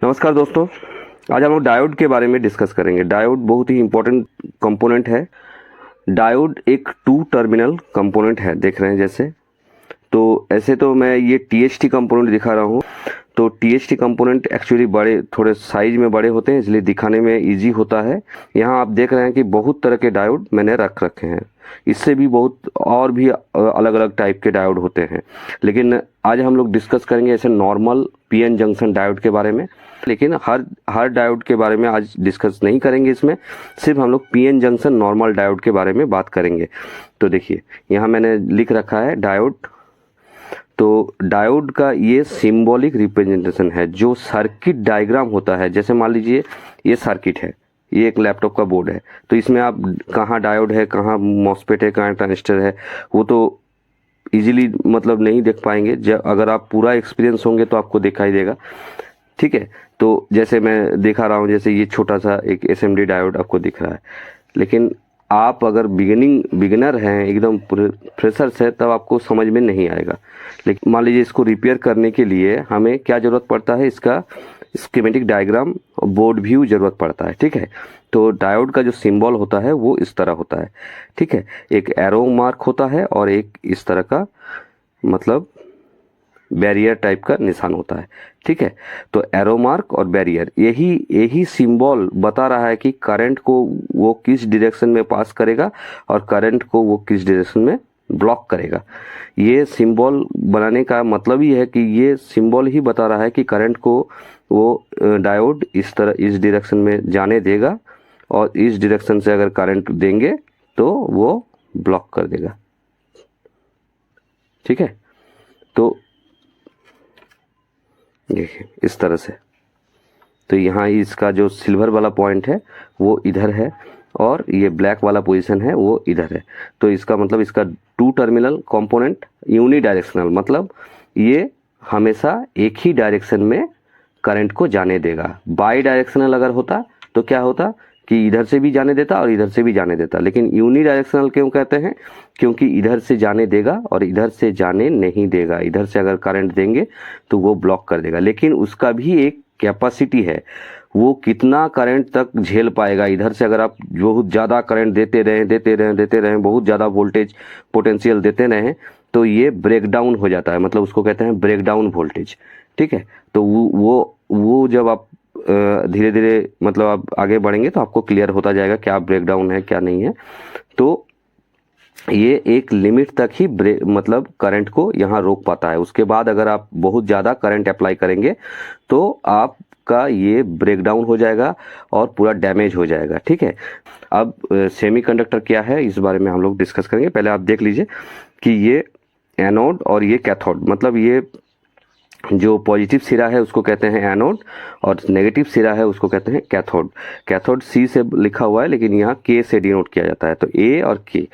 नमस्कार दोस्तों। आज हम लोग डायोड के बारे में डिस्कस करेंगे। डायोड बहुत ही इंपॉर्टेंट कंपोनेंट है। डायोड एक टू टर्मिनल कंपोनेंट है, देख रहे हैं जैसे। तो ऐसे तो मैं ये टीएचटी कंपोनेंट दिखा रहा हूँ। तो टीएचटी कंपोनेंट एक्चुअली बड़े, थोड़े साइज में बड़े होते हैं, इसलिए दिखाने में इजी होता है। यहाँ आप देख रहे हैं कि बहुत तरह के डायोड मैंने रख रखे हैं। इससे भी बहुत और भी अलग अलग टाइप के डायोड होते हैं, लेकिन आज हम लोग डिस्कस करेंगे ऐसे नॉर्मल पीएन जंक्शन डायोड के बारे में। लेकिन हर डायोड के बारे में आज डिस्कस नहीं करेंगे। इसमें सिर्फ हम लोग पीएन जंक्शन नॉर्मल डायोड के बारे में बात करेंगे। तो देखिए, यहाँ मैंने लिख रखा है डायोड। तो डायोड का ये सिंबॉलिक रिप्रेजेंटेशन है। जो सर्किट डायग्राम होता है, जैसे मान लीजिए ये सर्किट है, ये एक लैपटॉप का बोर्ड है, तो इसमें आप कहाँ डायोड है, कहाँ मॉसफेट है, कहाँ ट्रांजिस्टर है, वो तो इजीली मतलब नहीं देख पाएंगे। जब अगर आप पूरा एक्सपीरियंस होंगे तो आपको दिखाई देगा, ठीक है। तो जैसे मैं दिखा रहा हूँ, जैसे ये छोटा सा एक एसएमडी डायोड आपको दिख रहा है। लेकिन आप अगर बिगिनर हैं, एकदम फ्रेशर्स है, तब आपको समझ में नहीं आएगा। लेकिन मान लीजिए इसको रिपेयर करने के लिए हमें क्या ज़रूरत पड़ता है, इसका स्कीमेटिक डायग्राम और बोर्ड व्यू ज़रूरत पड़ता है, ठीक है। तो डायोड का जो सिंबल होता है वो इस तरह होता है, ठीक है। एक एरो मार्क होता है और एक इस तरह का मतलब बैरियर टाइप का निशान होता है, ठीक है। तो एरो मार्क और बैरियर, यही सिंबल बता रहा है कि करंट को वो किस डायरेक्शन में पास करेगा और करंट को वो किस डायरेक्शन में ब्लॉक करेगा। ये सिंबल बनाने का मतलब ही है कि ये सिंबल ही बता रहा है कि करंट को वो डायोड इस तरह इस डायरेक्शन में जाने देगा और इस डायरेक्शन से अगर करंट देंगे तो वो ब्लॉक कर देगा, ठीक है। तो देखिए इस तरह से। तो यहाँ इसका जो सिल्वर वाला पॉइंट है वो इधर है और ये ब्लैक वाला पोजीशन है वो इधर है। तो इसका मतलब इसका two terminal component unidirectional, मतलब ये हमेशा एक ही डायरेक्शन में करंट को जाने देगा। बाई डायरेक्शनल अगर होता तो क्या होता कि इधर से भी जाने देता और इधर से भी जाने देता। लेकिन यूनी डायरेक्शनल क्यों कहते हैं? क्योंकि इधर से जाने देगा और इधर से जाने नहीं देगा। इधर से अगर करंट देंगे तो वो ब्लॉक कर देगा। लेकिन उसका भी एक कैपेसिटी है, वो कितना करंट तक झेल पाएगा। इधर से अगर आप बहुत ज़्यादा करंट देते रहें, बहुत ज़्यादा वोल्टेज पोटेंशियल देते रहें, तो ये ब्रेक डाउन हो जाता है। मतलब उसको कहते हैं ब्रेक डाउन वोल्टेज, ठीक है। तो वो जब आप धीरे धीरे मतलब आप आगे बढ़ेंगे तो आपको क्लियर होता जाएगा क्या ब्रेक डाउन है क्या नहीं है। तो ये एक लिमिट तक ही ब्रेक मतलब करंट को यहाँ रोक पाता है। उसके बाद अगर आप बहुत ज़्यादा करंट अप्लाई करेंगे तो आपका ये ब्रेक डाउन हो जाएगा और पूरा डैमेज हो जाएगा, ठीक है। अब सेमीकंडक्टर क्या है इस बारे में हम लोग डिस्कस करेंगे। पहले आप देख लीजिए कि ये एनोड और ये कैथोड, मतलब ये जो पॉजिटिव सिरा है उसको कहते हैं एनोड और नेगेटिव सिरा है उसको कहते हैं कैथोड। कैथोड सी से लिखा हुआ है लेकिन यहाँ के से डिनोट किया जाता है। तो ए और के,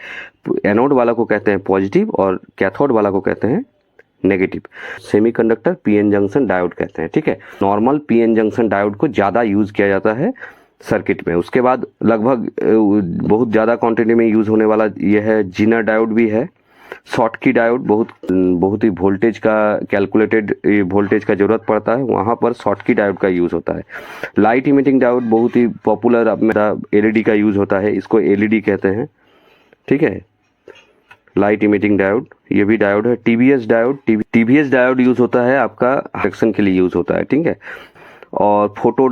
एनोड वाला को कहते हैं पॉजिटिव और कैथोड वाला को कहते हैं negative. Semiconductor PN junction diode कहते हैं, ठीक है। नॉर्मल पीएन जंक्शन डायोड को ज़्यादा यूज़ किया जाता है सर्किट में। उसके बाद लगभग बहुत ज़्यादा क्वांटिटी में यूज़ होने वाला यह है जीनर डायोड भी है। शॉटकी डायोड बहुत ही वोल्टेज का कैलकुलेटेड वोल्टेज का जरूरत पड़ता है, वहाँ पर शॉटकी डायोड का यूज़ होता है। लाइट इमिटिंग डायोड बहुत ही पॉपुलर अब मेरा एलईडी का यूज़ होता है, इसको एलईडी कहते हैं, ठीक है। लाइट इमिटिंग डायोड, ये भी डायोड है। टीवीएस डायोड यूज़ होता है आपका एक्शन के लिए यूज़ होता है, ठीक है। और फोटो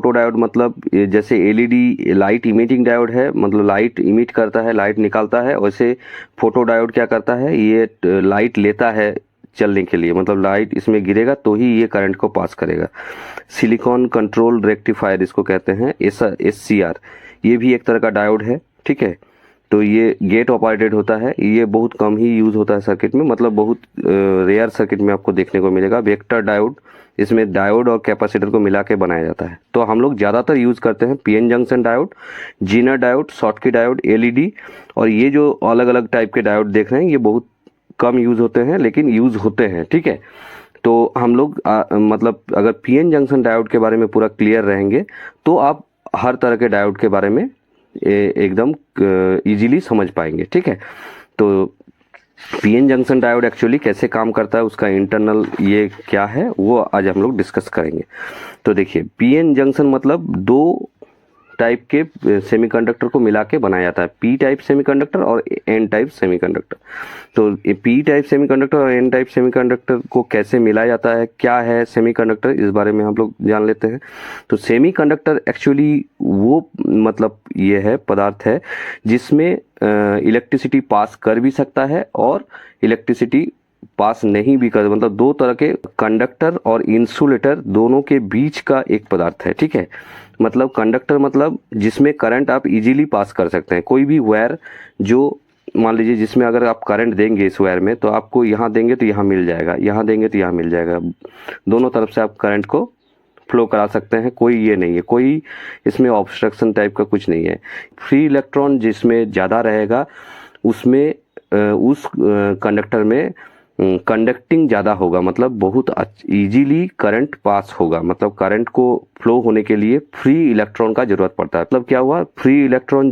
डायोड मतलब जैसे एलईडी लाइट इमिटिंग डायोड है, मतलब लाइट इमिट करता है, लाइट निकालता है, वैसे फोटो डायोड क्या करता है, ये लाइट लेता है चलने के लिए, मतलब लाइट इसमें गिरेगा तो ही ये करंट को पास करेगा। सिलिकॉन कंट्रोल रेक्टिफायर इसको कहते हैं, SCR, ये भी एक तरह का डायोड है, ठीक है। तो ये गेट ऑपरेटेड होता है, ये बहुत कम ही यूज़ होता है सर्किट में, मतलब बहुत रेयर सर्किट में आपको देखने को मिलेगा। वेक्टर डायोड, इसमें डायोड और कैपेसिटर को मिला के बनाया जाता है। तो हम लोग ज़्यादातर यूज़ करते हैं PN junction diode, Zener diode, Schottky diode, LED. और ये जो अलग अलग टाइप के डायोड देख रहे हैं ये बहुत कम यूज़ होते हैं लेकिन यूज़ होते हैं, ठीक है। तो हम लोग मतलब अगर पीएन जंक्शन डायोड के बारे में पूरा क्लियर रहेंगे तो आप हर तरह के डायोड के बारे में एकदम इजीली समझ पाएंगे, ठीक है। तो पीएन जंक्शन डायोड एक्चुअली कैसे काम करता है, उसका इंटरनल ये क्या है, वो आज हम लोग डिस्कस करेंगे। तो देखिए, पीएन जंक्शन मतलब दो टाइप के सेमीकंडक्टर को मिला के बनाया जाता है, पी टाइप सेमीकंडक्टर और एन टाइप सेमीकंडक्टर। तो पी टाइप सेमीकंडक्टर और एन टाइप सेमीकंडक्टर को कैसे मिलाया जाता है, क्या है सेमीकंडक्टर, इस बारे में हम लोग जान लेते हैं। तो सेमीकंडक्टर एक्चुअली वो मतलब ये है पदार्थ है जिसमें इलेक्ट्रिसिटी पास कर भी सकता है और इलेक्ट्रिसिटी पास नहीं भी कर, मतलब दो तरह के कंडक्टर और इंसुलेटर दोनों के बीच का एक पदार्थ है। ठीक है, मतलब कंडक्टर मतलब जिसमें करंट आप इजीली पास कर सकते हैं। कोई भी वायर जो मान लीजिए जिसमें अगर आप करंट देंगे इस वायर में, तो आपको यहाँ देंगे तो यहाँ मिल जाएगा, यहाँ देंगे तो यहाँ मिल जाएगा, दोनों तरफ से आप करंट को फ्लो करा सकते हैं। कोई ये नहीं है, कोई इसमें ऑब्स्ट्रक्शन टाइप का कुछ नहीं है। फ्री इलेक्ट्रॉन जिसमें ज़्यादा रहेगा उसमें उस कंडक्टर में कंडक्टिंग ज़्यादा होगा, मतलब बहुत इजीली करंट पास होगा। मतलब करंट को फ्लो होने के लिए फ्री इलेक्ट्रॉन का ज़रूरत पड़ता है। मतलब क्या हुआ, फ्री इलेक्ट्रॉन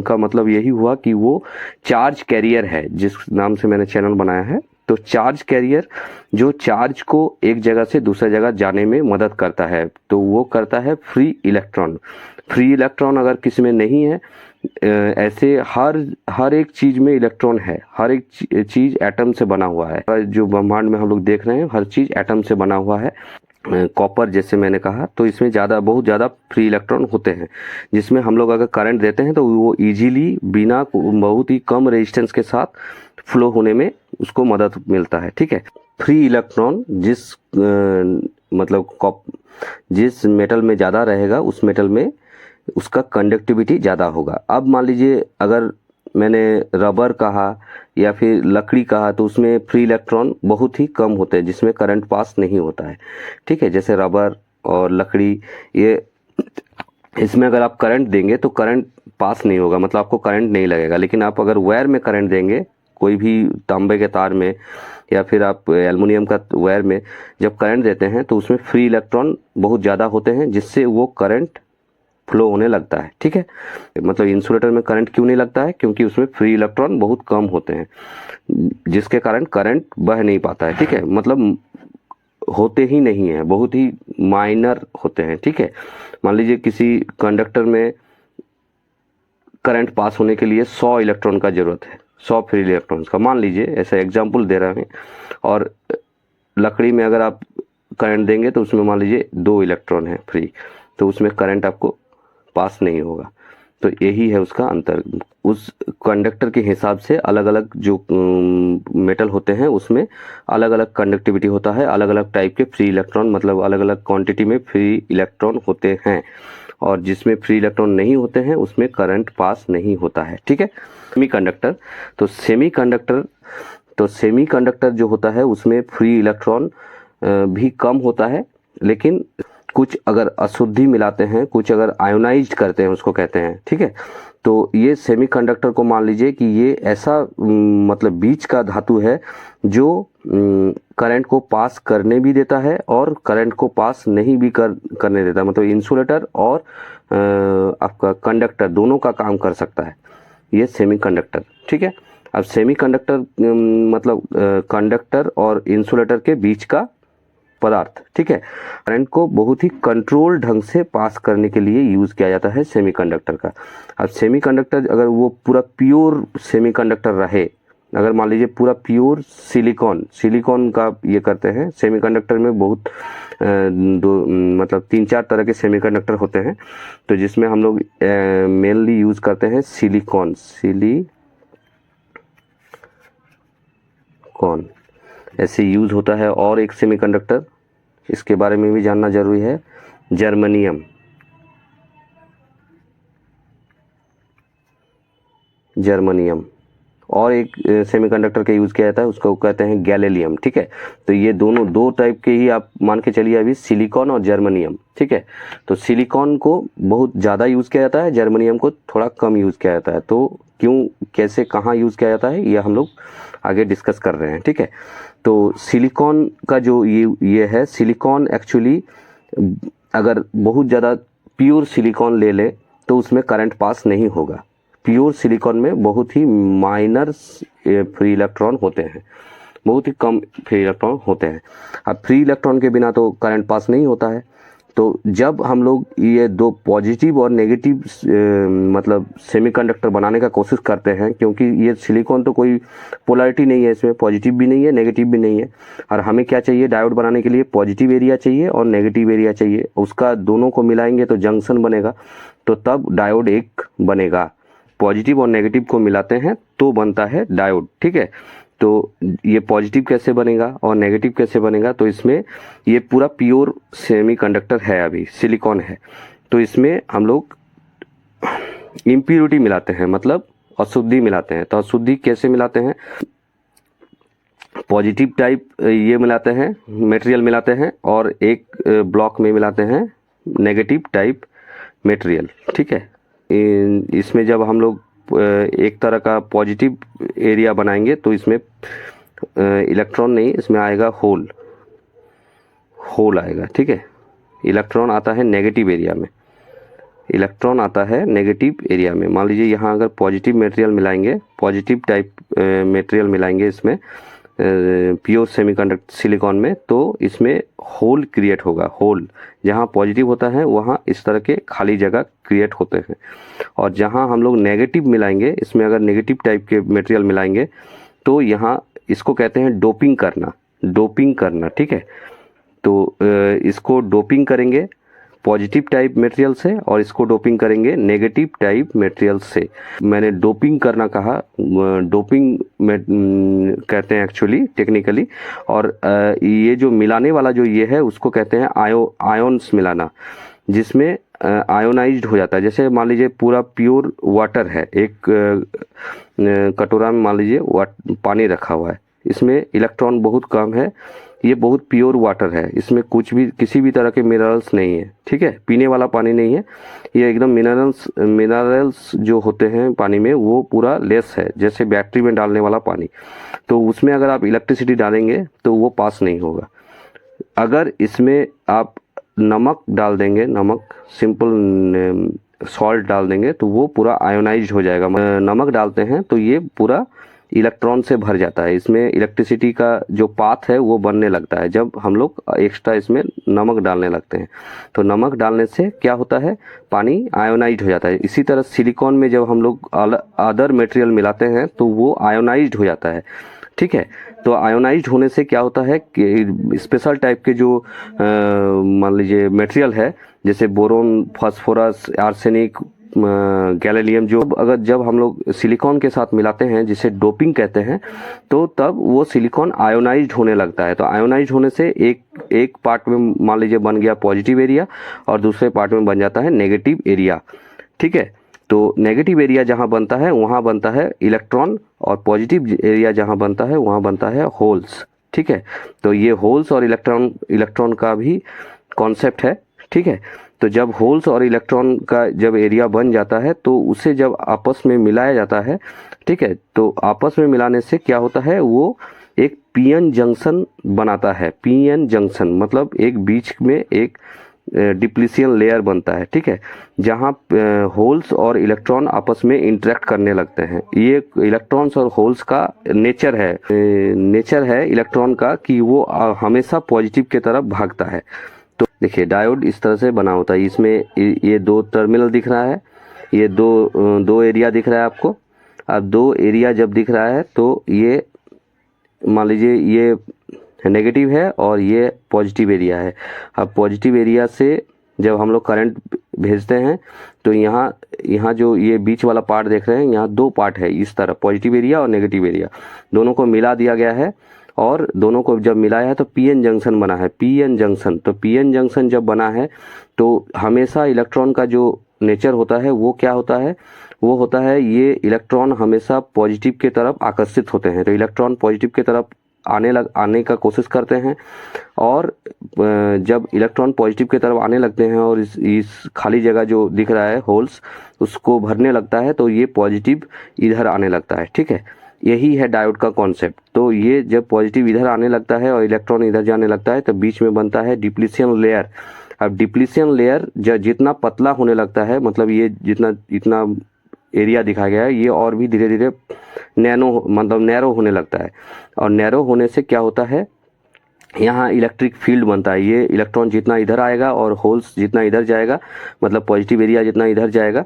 का मतलब यही हुआ कि वो चार्ज कैरियर है, जिस नाम से मैंने चैनल बनाया है। तो चार्ज कैरियर जो चार्ज को एक जगह से दूसरी जगह जाने में मदद करता है, तो वो करता है फ्री इलेक्ट्रॉन। फ्री इलेक्ट्रॉन अगर किसी में नहीं है, ऐसे हर एक चीज में इलेक्ट्रॉन है, हर एक चीज एटम से बना हुआ है। जो ब्रह्मांड में हम लोग देख रहे हैं हर चीज एटम से बना हुआ है। कॉपर जैसे मैंने कहा, तो इसमें बहुत ज़्यादा फ्री इलेक्ट्रॉन होते हैं, जिसमें हम लोग अगर करंट देते हैं तो वो इजीली बिना बहुत ही कम रेजिस्टेंस के साथ फ्लो होने में उसको मदद मिलता है। ठीक है, फ्री इलेक्ट्रॉन जिस मेटल में ज़्यादा रहेगा उस मेटल में उसका कंडक्टिविटी ज़्यादा होगा। अब मान लीजिए अगर मैंने रबर कहा या फिर लकड़ी कहा, तो उसमें फ्री इलेक्ट्रॉन बहुत ही कम होते हैं, जिसमें करंट पास नहीं होता है। ठीक है, जैसे रबर और लकड़ी, ये इसमें अगर आप करंट देंगे तो करंट पास नहीं होगा, मतलब आपको करंट नहीं लगेगा। लेकिन आप अगर वायर में करंट देंगे, कोई भी तांबे के तार में या फिर आप एल्युमिनियम का वायर में जब करंट देते हैं, तो उसमें फ्री इलेक्ट्रॉन बहुत ज़्यादा होते हैं, जिससे वो करंट फ्लो होने लगता है। ठीक है, मतलब इंसुलेटर में करंट क्यों नहीं लगता है, क्योंकि उसमें फ्री इलेक्ट्रॉन बहुत कम होते हैं, जिसके कारण करंट बह नहीं पाता है। ठीक है, मतलब होते ही नहीं है, बहुत ही माइनर होते हैं। ठीक है, मान लीजिए किसी कंडक्टर में करंट पास होने के लिए 100 इलेक्ट्रॉन का जरूरत है, 100 फ्री इलेक्ट्रॉन्स का, मान लीजिए, ऐसा एग्जाम्पल दे रहे हैं। और लकड़ी में अगर आप करंट देंगे तो उसमें मान लीजिए 2 इलेक्ट्रॉन है फ्री, तो उसमें करंट आपको पास नहीं होगा। तो यही है उसका अंतर। उस कंडक्टर के हिसाब से अलग अलग जो मेटल होते हैं उसमें अलग अलग कंडक्टिविटी होता है, अलग अलग टाइप के फ्री इलेक्ट्रॉन, मतलब अलग अलग क्वांटिटी में फ्री इलेक्ट्रॉन होते हैं, और जिसमें फ्री इलेक्ट्रॉन नहीं होते हैं उसमें करंट पास नहीं होता है। ठीक है, सेमीकंडक्टर, तो सेमीकंडक्टर जो होता है उसमें फ्री इलेक्ट्रॉन भी कम होता है, लेकिन कुछ अगर अशुद्धि मिलाते हैं, कुछ अगर आयोनाइज्ड करते हैं, उसको कहते हैं। ठीक है, तो ये सेमीकंडक्टर को मान लीजिए कि ये ऐसा मतलब बीच का धातु है जो करंट को पास करने भी देता है और करंट को पास नहीं भी करने देता, मतलब इंसुलेटर और आपका कंडक्टर दोनों का काम कर सकता है ये सेमीकंडक्टर। ठीक है, अब सेमीकंडक्टर मतलब कंडक्टर और इंसुलेटर के बीच का पदार्थ। ठीक है, करंट को बहुत ही कंट्रोल ढंग से पास करने के लिए यूज किया जाता है सेमीकंडक्टर का। अब सेमीकंडक्टर अगर वो पूरा प्योर सेमीकंडक्टर रहे, अगर मान लीजिए पूरा प्योर सिलिकॉन का ये करते हैं सेमीकंडक्टर में, बहुत मतलब 3-4 तरह के सेमीकंडक्टर होते हैं, तो जिसमें हम लोग मेनली यूज करते हैं सिलिकॉन ऐसे यूज होता है। और एक सेमीकंडक्टर, इसके बारे में भी जानना जरूरी है, जर्मनियम। और एक सेमीकंडक्टर का यूज किया जाता है, उसको कहते हैं गैलीलियम। ठीक है, तो ये दोनों दो टाइप के ही आप मान के चलिए अभी, सिलिकॉन और जर्मनियम। ठीक है, तो सिलिकॉन को बहुत ज़्यादा यूज किया जाता है, जर्मनियम को थोड़ा कम यूज किया जाता है। तो क्यों, कैसे, कहाँ यूज किया जाता है, ये हम लोग आगे डिस्कस कर रहे हैं। ठीक है, तो सिलिकॉन का जो ये है, सिलिकॉन एक्चुअली अगर बहुत ज़्यादा प्योर सिलिकॉन ले ले तो उसमें करंट पास नहीं होगा। प्योर सिलिकॉन में बहुत ही माइनर फ्री इलेक्ट्रॉन होते हैं, बहुत ही कम फ्री इलेक्ट्रॉन होते हैं। अब फ्री इलेक्ट्रॉन के बिना तो करंट पास नहीं होता है। तो जब हम लोग ये दो पॉजिटिव और नेगेटिव मतलब सेमीकंडक्टर बनाने का कोशिश करते हैं, क्योंकि ये सिलिकॉन तो कोई पोलैरिटी नहीं है, इसमें पॉजिटिव भी नहीं है नेगेटिव भी नहीं है, और हमें क्या चाहिए डायोड बनाने के लिए, पॉजिटिव एरिया चाहिए और नेगेटिव एरिया चाहिए, उसका दोनों को मिलाएंगे तो जंक्शन बनेगा, तो तब डायोड एक बनेगा। पॉजिटिव और नेगेटिव को मिलाते हैं तो बनता है डायोड, ठीक है। तो ये पॉजिटिव कैसे बनेगा और नेगेटिव कैसे बनेगा, तो इसमें ये पूरा प्योर सेमीकंडक्टर है, अभी सिलिकॉन है, तो इसमें हम लोग इम्प्योरिटी मिलाते हैं, मतलब अशुद्धि मिलाते हैं। तो अशुद्धि कैसे मिलाते हैं, पॉजिटिव टाइप ये मिलाते हैं, मटेरियल मिलाते हैं, और एक ब्लॉक में मिलाते हैं नेगेटिव टाइप मटेरियल, ठीक है। इसमें जब हम लोग एक तरह का पॉजिटिव एरिया बनाएंगे तो इसमें इलेक्ट्रॉन नहीं, इसमें आएगा होल आएगा, ठीक है। इलेक्ट्रॉन आता है नेगेटिव एरिया में, इलेक्ट्रॉन आता है नेगेटिव एरिया में। मान लीजिए यहाँ अगर पॉजिटिव मटेरियल मिलाएंगे, पॉजिटिव टाइप मटेरियल मिलाएंगे इसमें प्योर सेमीकंडक्टर सिलिकॉन में, तो इसमें होल क्रिएट होगा। होल जहाँ पॉजिटिव होता है वहाँ इस तरह के खाली जगह क्रिएट होते हैं, और जहाँ हम लोग नेगेटिव मिलाएंगे, इसमें अगर नेगेटिव टाइप के मटेरियल मिलाएंगे तो यहाँ इसको कहते हैं डोपिंग करना, ठीक है। तो इसको डोपिंग करेंगे पॉजिटिव टाइप मटेरियल से और इसको डोपिंग करेंगे नेगेटिव टाइप मटेरियल से। मैंने डोपिंग करना कहा, डोपिंग में कहते हैं एक्चुअली टेक्निकली, और ये जो मिलाने वाला जो ये है उसको कहते हैं आयोन्स मिलाना, जिसमें आयोनाइज्ड हो जाता है। जैसे मान लीजिए पूरा प्योर वाटर है, एक कटोरा में मान लीजिए पानी रखा हुआ है, इसमें इलेक्ट्रॉन बहुत कम है, ये बहुत प्योर वाटर है, इसमें कुछ भी किसी भी तरह के मिनरल्स नहीं है, ठीक है, पीने वाला पानी नहीं है, ये एकदम मिनरल्स जो होते हैं पानी में वो पूरा लेस है, जैसे बैटरी में डालने वाला पानी। तो उसमें अगर आप इलेक्ट्रिसिटी डालेंगे तो वो पास नहीं होगा। अगर इसमें आप नमक डाल देंगे, नमक सिंपल सॉल्ट डाल देंगे तो वो पूरा आयोनाइज्ड हो जाएगा। नमक डालते हैं तो ये पूरा इलेक्ट्रॉन से भर जाता है, इसमें इलेक्ट्रिसिटी का जो पाथ है वो बनने लगता है जब हम लोग एक्स्ट्रा इसमें नमक डालने लगते हैं। तो नमक डालने से क्या होता है, पानी आयोनाइज्ड हो जाता है। इसी तरह सिलिकॉन में जब हम लोग अदर मटेरियल मिलाते हैं तो वो आयोनाइज्ड हो जाता है, ठीक है। तो आयोनाइज्ड होने से क्या होता है कि स्पेशल टाइप के जो मान लीजिए मटेरियल है, जैसे बोरोन, फास्फोरस, आर्सेनिक, गैलीलियम, जो अगर जब हम लोग सिलिकॉन के साथ मिलाते हैं जिसे डोपिंग कहते हैं, तो तब वो सिलिकॉन आयोनाइज्ड होने लगता है। तो आयोनाइज्ड होने से एक पार्ट में मान लीजिए बन गया पॉजिटिव एरिया और दूसरे पार्ट में बन जाता है नेगेटिव एरिया, ठीक है। तो नेगेटिव एरिया जहाँ बनता है वहाँ बनता है इलेक्ट्रॉन, और पॉजिटिव एरिया जहाँ बनता है वहाँ बनता है होल्स, ठीक है। तो ये होल्स और इलेक्ट्रॉन का भी कॉन्सेप्ट है, ठीक है। तो जब होल्स और इलेक्ट्रॉन का जब एरिया बन जाता है तो उसे जब आपस में मिलाया जाता है, ठीक है, तो आपस में मिलाने से क्या होता है, वो एक पीएन जंक्शन बनाता है। पीएन जंक्शन मतलब एक बीच में एक डिप्लीशन लेयर बनता है, ठीक है, जहाँ होल्स और इलेक्ट्रॉन आपस में इंटरेक्ट करने लगते हैं। ये इलेक्ट्रॉन्स और होल्स का नेचर है इलेक्ट्रॉन का कि वो हमेशा पॉजिटिव की तरफ भागता है। तो देखिए डायोड इस तरह से बना होता है, इसमें ये दो टर्मिनल दिख रहा है, ये दो एरिया दिख रहा है आपको। अब दो एरिया जब दिख रहा है तो ये मान लीजिए ये नेगेटिव है और ये पॉजिटिव एरिया है। अब पॉजिटिव एरिया से जब हम लोग करंट भेजते हैं तो यहाँ जो ये बीच वाला पार्ट देख रहे हैं, यहाँ दो पार्ट है, इस तरह पॉजिटिव एरिया और नेगेटिव एरिया दोनों को मिला दिया गया है, और दोनों को जब मिलाया है तो पीएन जंक्शन बना है। पीएन जंक्शन, तो पीएन जंक्शन जब बना है तो हमेशा इलेक्ट्रॉन का जो नेचर होता है वो क्या होता है, वो होता है ये इलेक्ट्रॉन हमेशा पॉजिटिव की तरफ आकर्षित होते हैं। तो इलेक्ट्रॉन पॉजिटिव की तरफ आने का कोशिश करते हैं, और जब इलेक्ट्रॉन पॉजिटिव की तरफ आने लगते हैं और इस खाली जगह जो दिख रहा है होल्स उसको भरने लगता है, तो ये पॉजिटिव इधर आने लगता है, ठीक है। यही है डायोड का कॉन्सेप्ट। तो ये जब पॉजिटिव इधर आने लगता है और इलेक्ट्रॉन इधर जाने लगता है तो बीच में बनता है डिप्लीशन लेयर। अब डिप्लीशन लेयर जितना पतला होने लगता है, मतलब ये इतना एरिया दिखाया गया है ये और भी धीरे धीरे नैरो होने लगता है। और नैरो होने से क्या होता है, यहाँ इलेक्ट्रिक फील्ड बनता है। ये इलेक्ट्रॉन जितना इधर आएगा और होल्स जितना इधर जाएगा, मतलब पॉजिटिव एरिया जितना इधर जाएगा,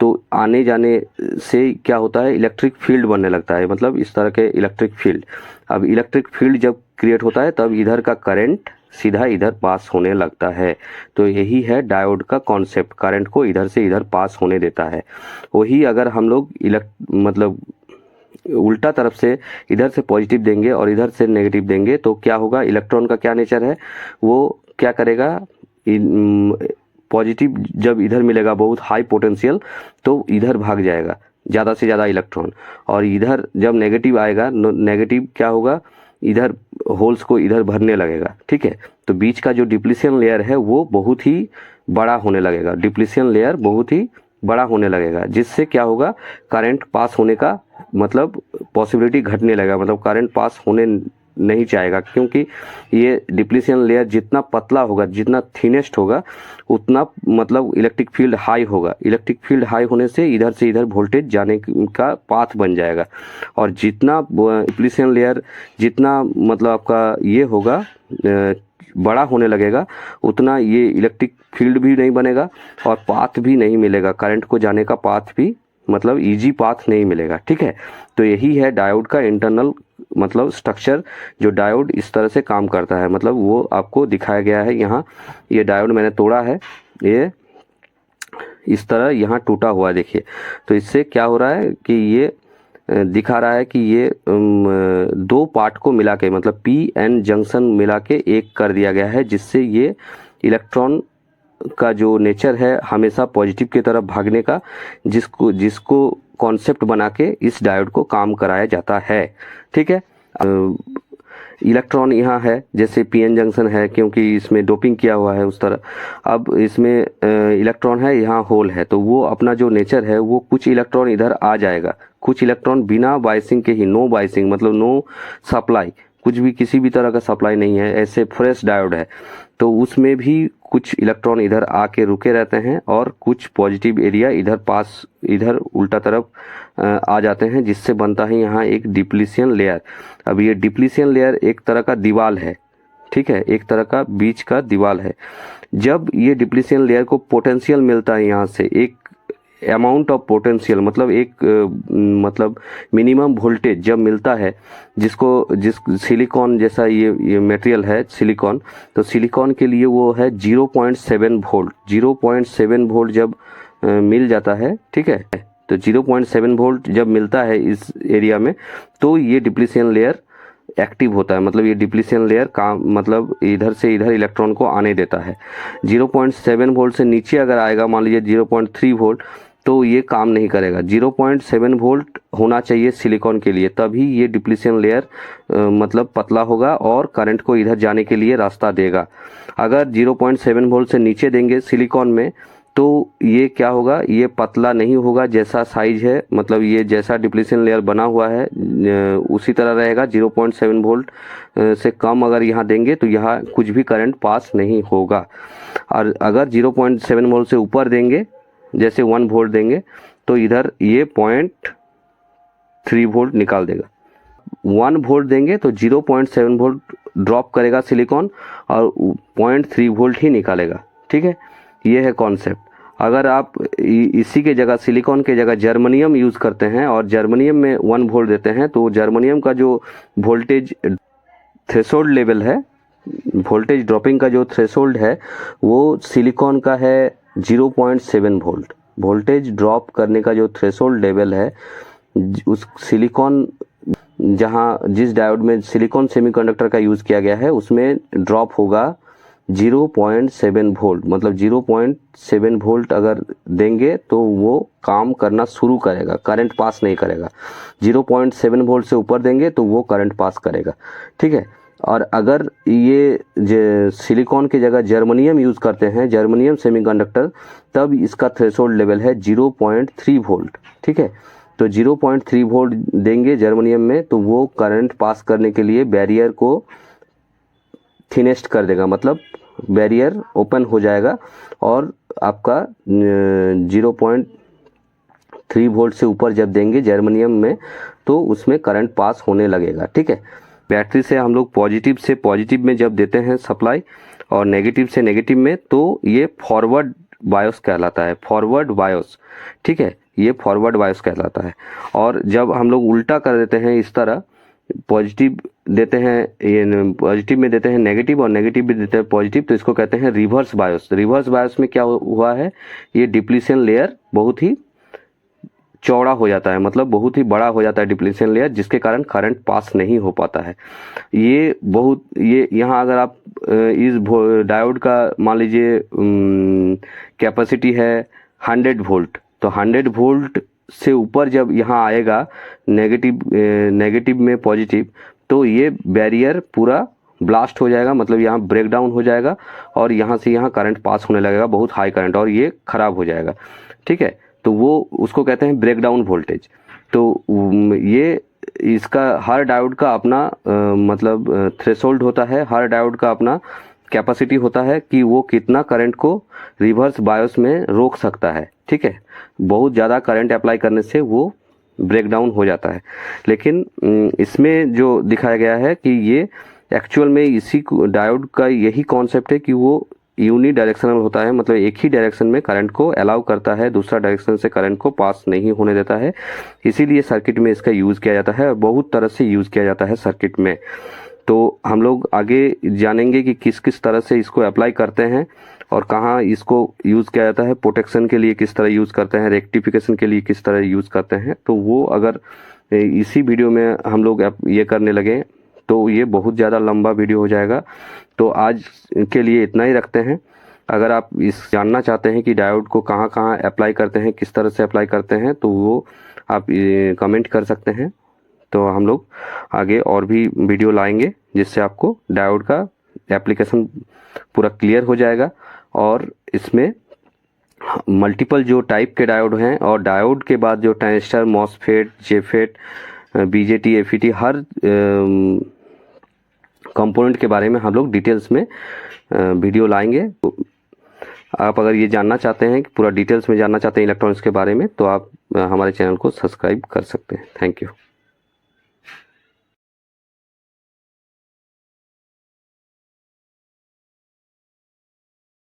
तो आने जाने से क्या होता है, इलेक्ट्रिक फील्ड बनने लगता है, मतलब इस तरह के इलेक्ट्रिक फील्ड। अब इलेक्ट्रिक फील्ड जब क्रिएट होता है तब इधर का करंट सीधा इधर पास होने लगता है। तो यही है डायोड का कॉन्सेप्ट, करंट को इधर से इधर पास होने देता है। वही अगर हम लोग मतलब उल्टा तरफ से इधर से पॉजिटिव देंगे और इधर से नेगेटिव देंगे तो क्या होगा, इलेक्ट्रॉन का क्या नेचर है, वो क्या करेगा, पॉजिटिव जब इधर मिलेगा बहुत हाई पोटेंशियल तो इधर भाग जाएगा ज़्यादा से ज़्यादा इलेक्ट्रॉन, और इधर जब नेगेटिव आएगा, नेगेटिव क्या होगा, इधर होल्स को इधर भरने लगेगा। ठीक है, तो बीच का जो डिप्लीशन लेयर है वो बहुत ही बड़ा होने लगेगा, डिप्लीशन लेयर बहुत ही बड़ा होने लगेगा, जिससे क्या होगा, करंट पास होने का मतलब पॉसिबिलिटी घटने लगेगा, मतलब करंट पास होने नहीं चाहेगा, क्योंकि ये डिप्लीशन लेयर जितना पतला होगा, जितना थिनेस्ट होगा, उतना मतलब इलेक्ट्रिक फील्ड हाई होगा। इलेक्ट्रिक फील्ड हाई होने से इधर वोल्टेज जाने का पाथ बन जाएगा। और जितना डिप्लीशन लेयर जितना मतलब आपका ये होगा बड़ा होने लगेगा, उतना ये इलेक्ट्रिक फील्ड भी नहीं बनेगा और पाथ भी नहीं मिलेगा, करंट को जाने का पाथ भी मतलब इजी पाथ नहीं मिलेगा। ठीक है, तो यही है डायोड का इंटरनल मतलब स्ट्रक्चर, जो डायोड इस तरह से काम करता है, मतलब वो आपको दिखाया गया है यहाँ। ये डायोड मैंने तोड़ा है, ये इस तरह यहाँ टूटा हुआ है, देखिए। तो इससे क्या हो रहा है कि ये दिखा रहा है कि ये दो पार्ट को मिला के, मतलब पी एन जंक्शन मिला के एक कर दिया गया है, जिससे ये इलेक्ट्रॉन का जो नेचर है हमेशा पॉजिटिव की तरफ भागने का, जिसको कॉन्सेप्ट बना के इस डायोड को काम कराया जाता है। ठीक है, इलेक्ट्रॉन यहाँ है, जैसे पीएन जंक्शन है, क्योंकि इसमें डोपिंग किया हुआ है उस तरह। अब इसमें इलेक्ट्रॉन है, यहाँ होल है, तो वो अपना जो नेचर है, वो कुछ इलेक्ट्रॉन इधर आ जाएगा, कुछ इलेक्ट्रॉन बिना बाइसिंग के ही, नो बाइसिंग मतलब नो सप्लाई, कुछ भी किसी भी तरह का सप्लाई नहीं है, ऐसे फ्रेश डायोड है, तो उसमें भी कुछ इलेक्ट्रॉन इधर आके रुके रहते हैं और कुछ पॉजिटिव एरिया इधर पास, इधर उल्टा तरफ आ जाते हैं, जिससे बनता है यहाँ एक डिप्लीशन लेयर। अब ये डिप्लीशन लेयर एक तरह का दीवाल है, ठीक है, एक तरह का बीच का दीवाल है। जब ये डिप्लीशन लेयर को पोटेंशियल मिलता है यहाँ से, एक अमाउंट ऑफ पोटेंशियल मतलब एक मतलब मिनिमम वोल्टेज जब मिलता है, जिस सिलिकॉन जैसा ये मटेरियल है सिलिकॉन, तो सिलिकॉन के लिए वो है 0.7 वोल्ट। 0.7 वोल्ट जब मिल जाता है, ठीक है, तो 0.7 वोल्ट जब मिलता है इस एरिया में, तो ये डिप्लीशन लेयर एक्टिव होता है, मतलब ये डिप्लीशन लेयर काम मतलब इधर से इधर इलेक्ट्रॉन को आने देता है। 0.7 वोल्ट से नीचे अगर आएगा, मान लीजिए 0.3 वोल्ट, तो ये काम नहीं करेगा। 0.7 वोल्ट होना चाहिए सिलिकॉन के लिए, तभी ये डिप्लीशन लेयर मतलब पतला होगा और करंट को इधर जाने के लिए रास्ता देगा। अगर 0.7 वोल्ट से नीचे देंगे सिलिकॉन में, तो ये क्या होगा, ये पतला नहीं होगा, जैसा साइज है मतलब ये जैसा डिप्लीशन लेयर बना हुआ है उसी तरह रहेगा। 0.7 वोल्ट से कम अगर यहाँ देंगे तो यहाँ कुछ भी करंट पास नहीं होगा। और अगर 0.7 वोल्ट से ऊपर देंगे, जैसे 1 वोल्ट देंगे, तो इधर ये 0.3 वोल्ट निकाल देगा। 1 वोल्ट देंगे तो 0.7 वोल्ट ड्रॉप करेगा सिलिकॉन और 0.3 वोल्ट ही निकालेगा। ठीक है, ये है कॉन्सेप्ट। अगर आप इसी के जगह सिलिकॉन के जगह जर्मनियम यूज़ करते हैं और जर्मनियम में 1 वोल्ट देते हैं, तो जर्मनियम का जो वोल्टेज थ्रेशोल्ड लेवल है, वोल्टेज ड्रॉपिंग का जो थ्रेशोल्ड है, वो सिलिकॉन का है 0.7 वोल्ट। वोल्टेज ड्रॉप करने का जो थ्रेशोल्ड लेवल है, उस सिलिकॉन जहाँ जिस डायोड में सिलिकॉन सेमीकंडक्टर का यूज़ किया गया है, उसमें ड्रॉप होगा 0.7 वोल्ट। मतलब 0.7 वोल्ट अगर देंगे तो वो काम करना शुरू करेगा, करंट पास नहीं करेगा। 0.7 वोल्ट से ऊपर देंगे तो वो करंट पास करेगा। ठीक है, और अगर ये सिलिकॉन की जगह जर्मनियम यूज़ करते हैं, जर्मनियम सेमीकंडक्टर, तब इसका थ्रेशोल्ड लेवल है 0.3 वोल्ट। ठीक है, तो 0.3 वोल्ट देंगे जर्मनियम में, तो वो करंट पास करने के लिए बैरियर को थिनेस्ट कर देगा, मतलब बैरियर ओपन हो जाएगा और आपका 3 वोल्ट से ऊपर जब देंगे जर्मेनियम में तो उसमें करंट पास होने लगेगा। ठीक है, बैटरी से हम लोग पॉजिटिव से पॉजिटिव में जब देते हैं सप्लाई और नेगेटिव से नेगेटिव में, तो ये फॉरवर्ड बायोस कहलाता है, फॉरवर्ड बायोस। ठीक है, ये फॉरवर्ड बायोस कहलाता है। और जब हम लोग उल्टा कर देते हैं इस तरह, पॉजिटिव देते हैं, ये पॉजिटिव में देते हैं नेगेटिव और नेगेटिव भी देते हैं पॉजिटिव, तो इसको कहते हैं रिवर्स बायोस। रिवर्स बायोस में क्या हुआ है, ये डिप्लीशन लेयर बहुत ही चौड़ा हो जाता है, मतलब बहुत ही बड़ा हो जाता है डिप्लीशन लेयर, जिसके कारण करंट पास नहीं हो पाता है। ये यहाँ अगर आप इस डायोड का मान लीजिए कैपेसिटी है 100 वोल्ट, तो 100 वोल्ट से ऊपर जब यहाँ आएगा नेगेटिव में पॉजिटिव, तो ये बैरियर पूरा ब्लास्ट हो जाएगा, मतलब यहाँ ब्रेक डाउन हो जाएगा और यहाँ से यहाँ करंट पास होने लगेगा, बहुत हाई करंट, और ये खराब हो जाएगा। ठीक है, तो वो उसको कहते हैं ब्रेक डाउन वोल्टेज। तो ये इसका हर डायोड का अपना मतलब थ्रेशोल्ड होता है, हर डायोड का अपना कैपेसिटी होता है कि वो कितना करंट को रिवर्स बायोस में रोक सकता है। ठीक है, बहुत ज़्यादा करंट अप्लाई करने से वो ब्रेक डाउन हो जाता है। लेकिन इसमें जो दिखाया गया है कि ये एक्चुअल में इसी डायोड का यही कॉन्सेप्ट है कि वो यूनी डायरेक्शनल होता है, मतलब एक ही डायरेक्शन में करंट को अलाउ करता है, दूसरा डायरेक्शन से करंट को पास नहीं होने देता है। इसीलिए सर्किट में इसका यूज़ किया जाता है और बहुत तरह से यूज़ किया जाता है सर्किट में। तो हम लोग आगे जानेंगे कि किस किस तरह से इसको अप्लाई करते हैं और कहाँ इसको यूज़ किया जाता है, प्रोटेक्शन के लिए किस तरह यूज़ करते हैं, रेक्टिफिकेशन के लिए किस तरह यूज़ करते हैं। तो वो अगर इसी वीडियो में हम लोग ये करने लगे तो ये बहुत ज़्यादा लंबा वीडियो हो जाएगा। तो आज के लिए इतना ही रखते हैं। अगर आप इस जानना चाहते हैं कि डायोड को कहाँ कहाँ अप्लाई करते हैं, किस तरह से अप्लाई करते हैं, तो वो आप कमेंट कर सकते हैं। तो हम लोग आगे और भी वीडियो लाएंगे जिससे आपको डायोड का एप्लीकेशन पूरा क्लियर हो जाएगा। और इसमें मल्टीपल जो टाइप के डायोड हैं और डायोड के बाद जो transistor, MOSFET, JFET, BJT, FET, हर कंपोनेंट के बारे में हम लोग डिटेल्स में वीडियो लाएंगे। तो आप अगर ये जानना चाहते हैं कि पूरा डिटेल्स में जानना चाहते हैं इलेक्ट्रॉनिक्स के बारे में, तो आप हमारे चैनल को सब्सक्राइब कर सकते हैं। Thank you.